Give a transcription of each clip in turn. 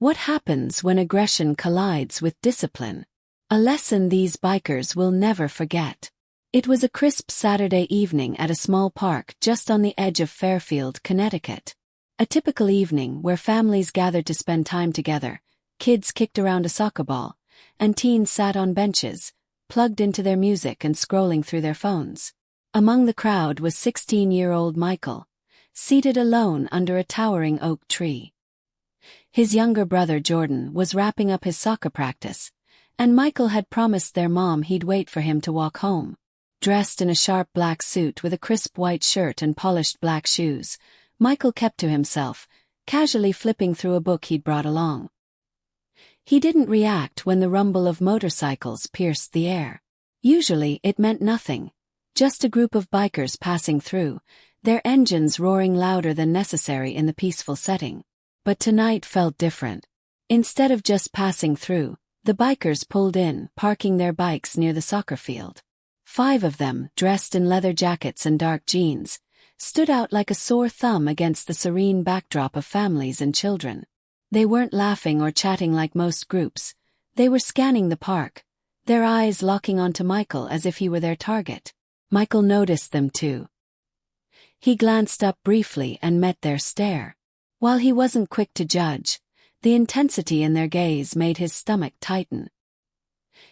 What happens when aggression collides with discipline? A lesson these bikers will never forget. It was a crisp Saturday evening at a small park just on the edge of Fairfield, Connecticut. A typical evening where families gathered to spend time together, kids kicked around a soccer ball, and teens sat on benches, plugged into their music and scrolling through their phones. Among the crowd was 16-year-old Michael, seated alone under a towering oak tree. His younger brother Jordan was wrapping up his soccer practice, and Michael had promised their mom he'd wait for him to walk home. Dressed in a sharp black suit with a crisp white shirt and polished black shoes, Michael kept to himself, casually flipping through a book he'd brought along. He didn't react when the rumble of motorcycles pierced the air. Usually it meant nothing, just a group of bikers passing through, their engines roaring louder than necessary in the peaceful setting. But tonight felt different. Instead of just passing through, the bikers pulled in, parking their bikes near the soccer field. 5 of them, dressed in leather jackets and dark jeans, stood out like a sore thumb against the serene backdrop of families and children. They weren't laughing or chatting like most groups. They were scanning the park, their eyes locking onto Michael as if he were their target. Michael noticed them too. He glanced up briefly and met their stare. While he wasn't quick to judge, the intensity in their gaze made his stomach tighten.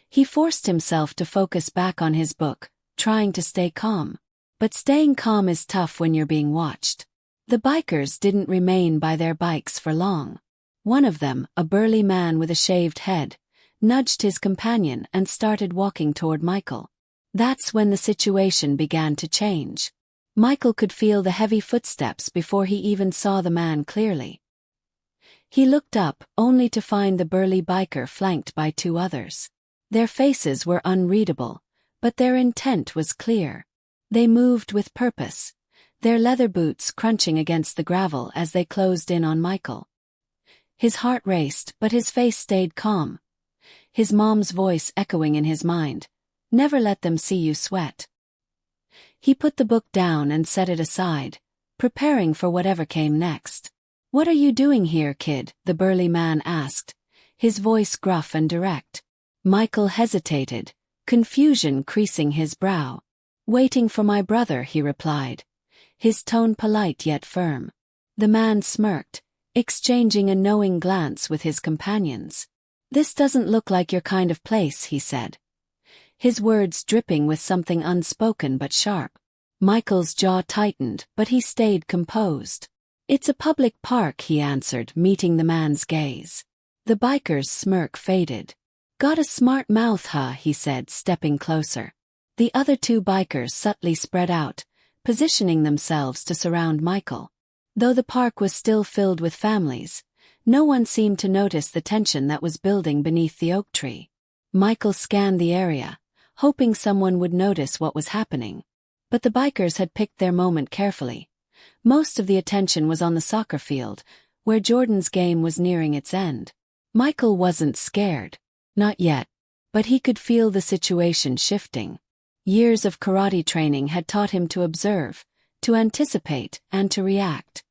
He forced himself to focus back on his book, trying to stay calm. But staying calm is tough when you're being watched. The bikers didn't remain by their bikes for long. One of them, a burly man with a shaved head, nudged his companion and started walking toward Michael. That's when the situation began to change. Michael could feel the heavy footsteps before he even saw the man clearly. He looked up, only to find the burly biker flanked by 2 others. Their faces were unreadable, but their intent was clear. They moved with purpose, their leather boots crunching against the gravel as they closed in on Michael. His heart raced, but his face stayed calm. His mom's voice echoing in his mind, "Never let them see you sweat." He put the book down and set it aside, preparing for whatever came next. "What are you doing here, kid?" the burly man asked, his voice gruff and direct. Michael hesitated, confusion creasing his brow. "Waiting for my brother," he replied, his tone polite yet firm. The man smirked, exchanging a knowing glance with his companions. "This doesn't look like your kind of place," he said, his words dripping with something unspoken but sharp. Michael's jaw tightened, but he stayed composed. "It's a public park," he answered, meeting the man's gaze. The biker's smirk faded. "Got a smart mouth, huh?" he said, stepping closer. The other 2 bikers subtly spread out, positioning themselves to surround Michael. Though the park was still filled with families, no one seemed to notice the tension that was building beneath the oak tree. Michael scanned the area, hoping someone would notice what was happening. But the bikers had picked their moment carefully. Most of the attention was on the soccer field, where Jordan's game was nearing its end. Michael wasn't scared. Not yet. But he could feel the situation shifting. Years of karate training had taught him to observe, to anticipate, and to react.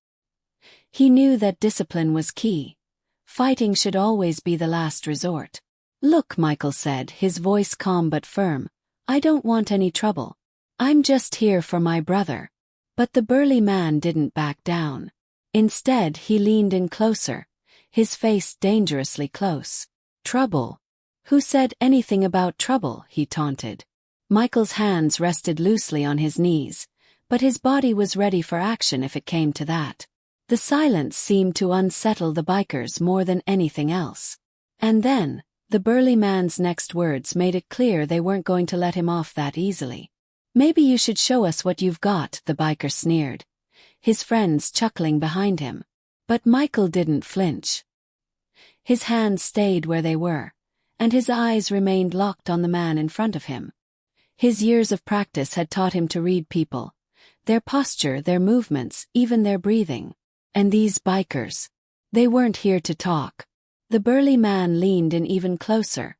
He knew that discipline was key. Fighting should always be the last resort. "Look," Michael said, his voice calm but firm, "I don't want any trouble. I'm just here for my brother." But the burly man didn't back down. Instead, he leaned in closer, his face dangerously close. "Trouble? Who said anything about trouble?" he taunted. Michael's hands rested loosely on his knees, but his body was ready for action if it came to that. The silence seemed to unsettle the bikers more than anything else. And then, the burly man's next words made it clear they weren't going to let him off that easily. "Maybe you should show us what you've got," the biker sneered, his friends chuckling behind him. But Michael didn't flinch. His hands stayed where they were, and his eyes remained locked on the man in front of him. His years of practice had taught him to read people, their posture, their movements, even their breathing. And these bikers, they weren't here to talk. The burly man leaned in even closer,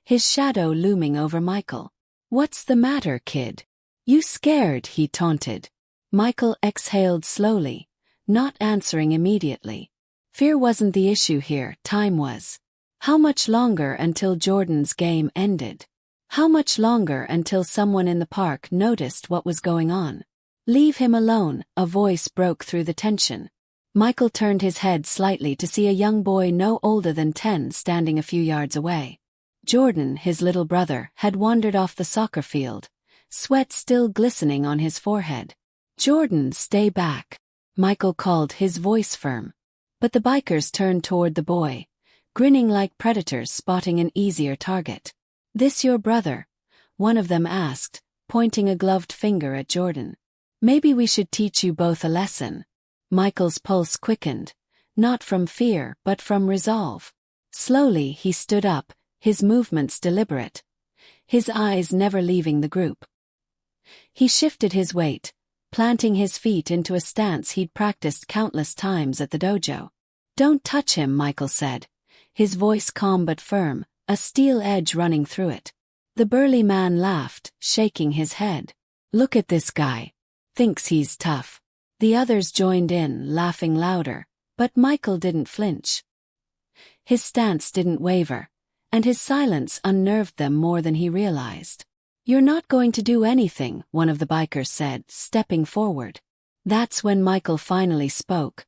his shadow looming over Michael. "What's the matter, kid? You scared?" he taunted. Michael exhaled slowly, not answering immediately. Fear wasn't the issue here, time was. How much longer until Jordan's game ended? How much longer until someone in the park noticed what was going on? Leave him alone, a voice broke through the tension. Michael turned his head slightly to see a young boy no older than 10 standing a few yards away. Jordan, his little brother, had wandered off the soccer field, sweat still glistening on his forehead. "Jordan, stay back," Michael called, his voice firm. But the bikers turned toward the boy, grinning like predators spotting an easier target. "This your brother?" one of them asked, pointing a gloved finger at Jordan. "Maybe we should teach you both a lesson." Michael's pulse quickened, not from fear but from resolve. Slowly he stood up, his movements deliberate, his eyes never leaving the group. He shifted his weight, planting his feet into a stance he'd practiced countless times at the dojo. "Don't touch him," Michael said, his voice calm but firm, a steel edge running through it. The burly man laughed, shaking his head. "Look at this guy. Thinks he's tough." The others joined in, laughing louder, but Michael didn't flinch. His stance didn't waver, and his silence unnerved them more than he realized. "You're not going to do anything," one of the bikers said, stepping forward. That's when Michael finally spoke,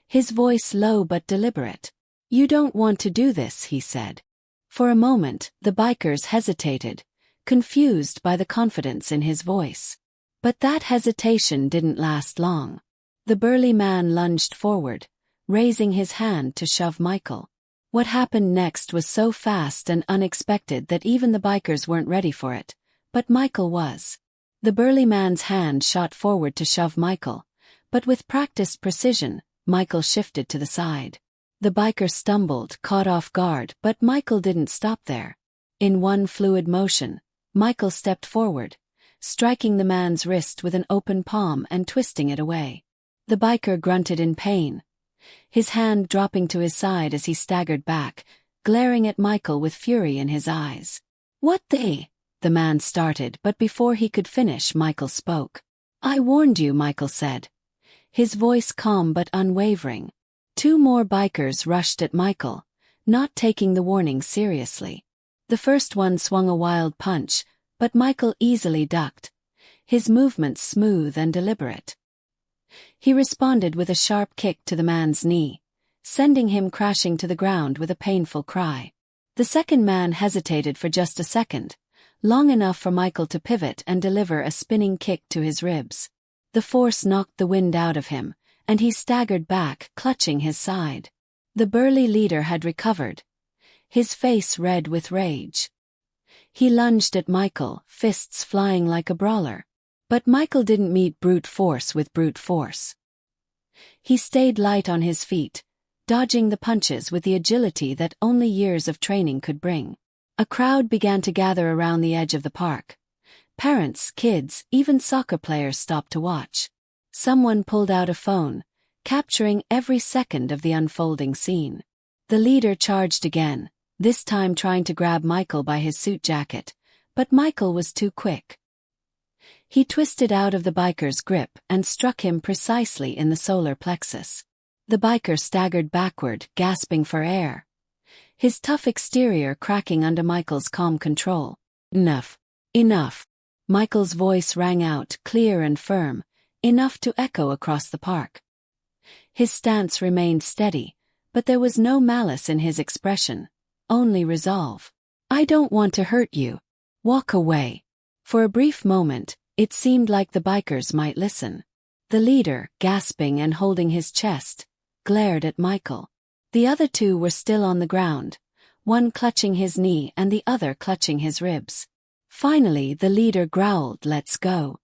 his voice low but deliberate. "You don't want to do this," he said. For a moment, the bikers hesitated, confused by the confidence in his voice. But that hesitation didn't last long. The burly man lunged forward, raising his hand to shove Michael. What happened next was so fast and unexpected that even the bikers weren't ready for it, but Michael was. The burly man's hand shot forward to shove Michael, but with practiced precision, Michael shifted to the side. The biker stumbled, caught off guard, but Michael didn't stop there. In one fluid motion, Michael stepped forward, striking the man's wrist with an open palm and twisting it away. The biker grunted in pain, his hand dropping to his side as he staggered back, glaring at Michael with fury in his eyes. "What the?" the man started, but before he could finish, Michael spoke. "I warned you," Michael said, his voice calm but unwavering. Two more bikers rushed at Michael, not taking the warning seriously. The first one swung a wild punch, but Michael easily ducked, his movements smooth and deliberate. He responded with a sharp kick to the man's knee, sending him crashing to the ground with a painful cry. The second man hesitated for just a second, long enough for Michael to pivot and deliver a spinning kick to his ribs. The force knocked the wind out of him, and he staggered back, clutching his side. The burly leader had recovered, his face red with rage. He lunged at Michael, fists flying like a brawler. But Michael didn't meet brute force with brute force. He stayed light on his feet, dodging the punches with the agility that only years of training could bring. A crowd began to gather around the edge of the park. Parents, kids, even soccer players stopped to watch. Someone pulled out a phone, capturing every second of the unfolding scene. The leader charged again, this time trying to grab Michael by his suit jacket, but Michael was too quick. He twisted out of the biker's grip and struck him precisely in the solar plexus. The biker staggered backward, gasping for air, his tough exterior cracking under Michael's calm control. "Enough. Enough." Michael's voice rang out, clear and firm, enough to echo across the park. His stance remained steady, but there was no malice in his expression, only resolve. "I don't want to hurt you. Walk away." For a brief moment, it seemed like the bikers might listen. The leader, gasping and holding his chest, glared at Michael. The other two were still on the ground, one clutching his knee and the other clutching his ribs. Finally, the leader growled, "Let's go."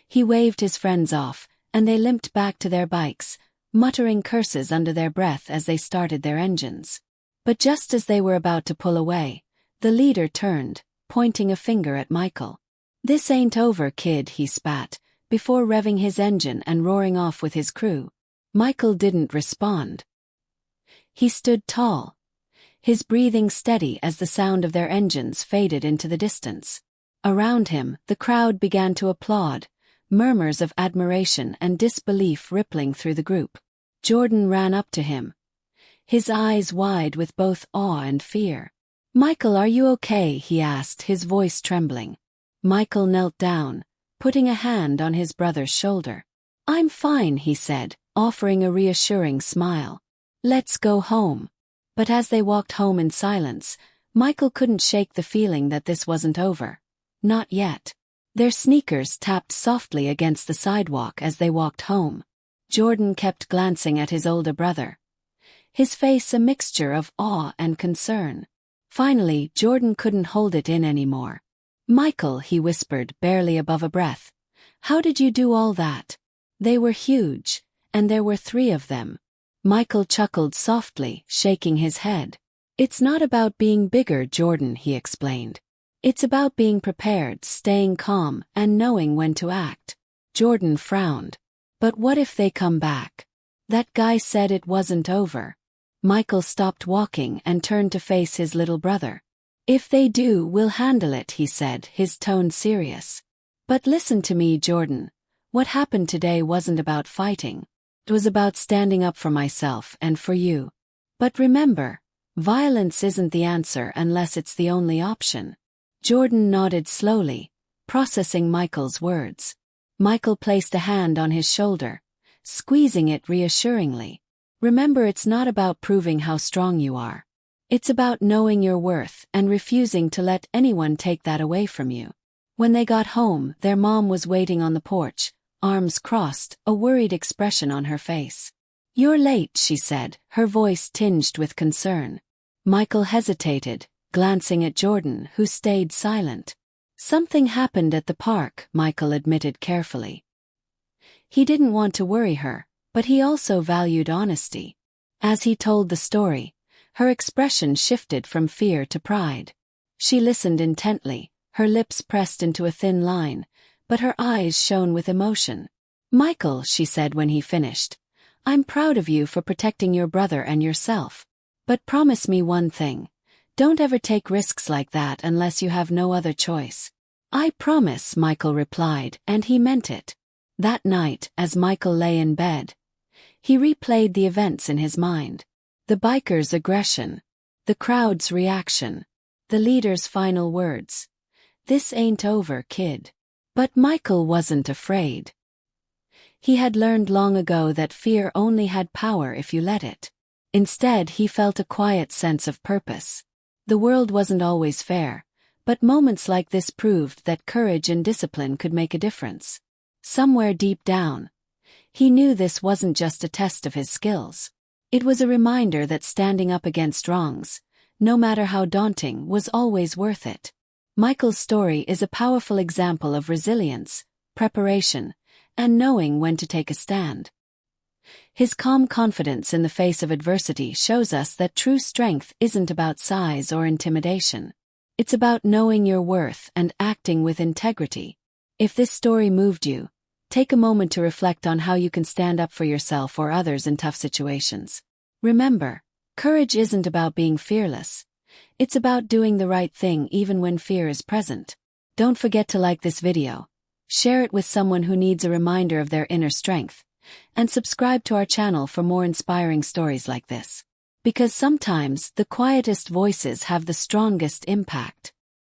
He waved his friends off, and they limped back to their bikes, muttering curses under their breath as they started their engines. But just as they were about to pull away, the leader turned, pointing a finger at Michael. "This ain't over, kid," he spat, before revving his engine and roaring off with his crew. Michael didn't respond. He stood tall, his breathing steady as the sound of their engines faded into the distance. Around him, the crowd began to applaud, murmurs of admiration and disbelief rippling through the group. Jordan ran up to him, his eyes wide with both awe and fear. "Michael, are you okay?" he asked, his voice trembling. Michael knelt down, putting a hand on his brother's shoulder. "I'm fine," he said, offering a reassuring smile. "Let's go home." But as they walked home in silence, Michael couldn't shake the feeling that this wasn't over. Not yet. Their sneakers tapped softly against the sidewalk as they walked home. Jordan kept glancing at his older brother, his face a mixture of awe and concern. Finally, Jordan couldn't hold it in anymore. "Michael," he whispered, barely above a breath, "how did you do all that?" They were huge, and there were 3 of them. Michael chuckled softly, shaking his head. "It's not about being bigger, Jordan," he explained. "It's about being prepared, staying calm, and knowing when to act." Jordan frowned. "But what if they come back? That guy said it wasn't over." Michael stopped walking and turned to face his little brother. "If they do, we'll handle it," he said, his tone serious. "But listen to me, Jordan. What happened today wasn't about fighting. It was about standing up for myself and for you. But remember, violence isn't the answer unless it's the only option." Jordan nodded slowly, processing Michael's words. Michael placed a hand on his shoulder, squeezing it reassuringly. "Remember, it's not about proving how strong you are. It's about knowing your worth and refusing to let anyone take that away from you." When they got home, their mom was waiting on the porch, arms crossed, a worried expression on her face. "You're late," she said, her voice tinged with concern. Michael hesitated, glancing at Jordan, who stayed silent. "Something happened at the park," Michael admitted carefully. He didn't want to worry her, but he also valued honesty. As he told the story, her expression shifted from fear to pride. She listened intently, her lips pressed into a thin line, but her eyes shone with emotion. "Michael," she said when he finished, "I'm proud of you for protecting your brother and yourself. But promise me one thing. Don't ever take risks like that unless you have no other choice." "I promise," Michael replied, and he meant it. That night, as Michael lay in bed, he replayed the events in his mind. The biker's aggression, the crowd's reaction, the leader's final words. "This ain't over, kid." But Michael wasn't afraid. He had learned long ago that fear only had power if you let it. Instead, he felt a quiet sense of purpose. The world wasn't always fair, but moments like this proved that courage and discipline could make a difference. Somewhere deep down, he knew this wasn't just a test of his skills. It was a reminder that standing up against wrongs, no matter how daunting, was always worth it. Michael's story is a powerful example of resilience, preparation, and knowing when to take a stand. His calm confidence in the face of adversity shows us that true strength isn't about size or intimidation. It's about knowing your worth and acting with integrity. If this story moved you, take a moment to reflect on how you can stand up for yourself or others in tough situations. Remember, courage isn't about being fearless. It's about doing the right thing even when fear is present. Don't forget to like this video, share it with someone who needs a reminder of their inner strength, and subscribe to our channel for more inspiring stories like this. Because sometimes the quietest voices have the strongest impact.